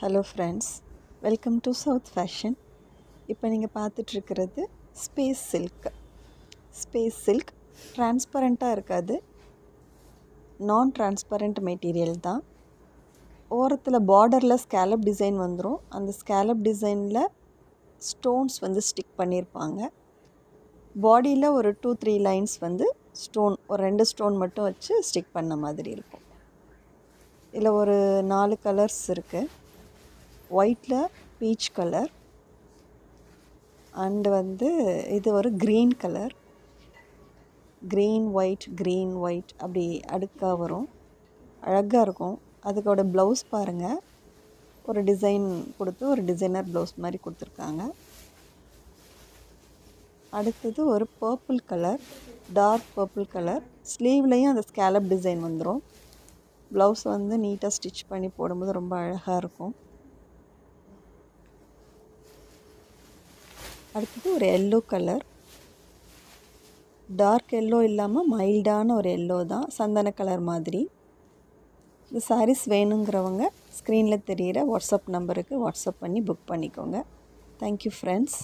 Hello friends, welcome to south fashion. இப்போ நீங்கள் பார்த்துட்ருக்கிறது space silk டிரான்ஸ்பரண்ட்டாக இருக்காது, நான் டிரான்ஸ்பரண்ட் மெட்டீரியல் தான். ஓரத்தில் பார்டரில் ஸ்கேலப் டிசைன் வந்துடும். அந்த ஸ்கேலப் டிசைனில் ஸ்டோன்ஸ் ஸ்டிக் பண்ணியிருப்பாங்க. பாடியில் ஒரு 2-3 லைன்ஸ் ஸ்டோன், ஒரு 2 ஸ்டோன் மட்டும் வச்சு ஸ்டிக் பண்ண மாதிரி இருக்கும். இதில் ஒரு 4 கலர்ஸ் இருக்குது. ஒயிட்டில் பீச் கலர் அண்டு இது ஒரு க்ரீன் கலர், க்ரீன் ஒயிட் அப்படி அடுக்காக வரும், அழகாக இருக்கும். அதுக்கோட ப்ளவுஸ் பாருங்கள், ஒரு டிசைன் கொடுத்து ஒரு டிசைனர் ப்ளவுஸ் மாதிரி கொடுத்துருக்காங்க. அடுத்தது ஒரு purple colour, dark purple colour. ஸ்லீவ்லேயும் அந்த ஸ்கேலப் டிசைன் வந்துடும். ப்ளவுஸ் நீட்டாக ஸ்டிச் பண்ணி போடும்போது ரொம்ப அழகாக இருக்கும். அடுத்தது ஒரு எல்லோ கலர், டார்க் எல்லோ இல்லாமல் மைல்டான ஒரு எல்லோ தான், சந்தன கலர் மாதிரி. இந்த சாரீஸ் வேணுங்கிறவங்க ஸ்க்ரீனில் தெரிகிற வாட்ஸ்அப் நம்பருக்கு வாட்ஸ்அப் பண்ணி புக் பண்ணிக்கோங்க. Thank you friends.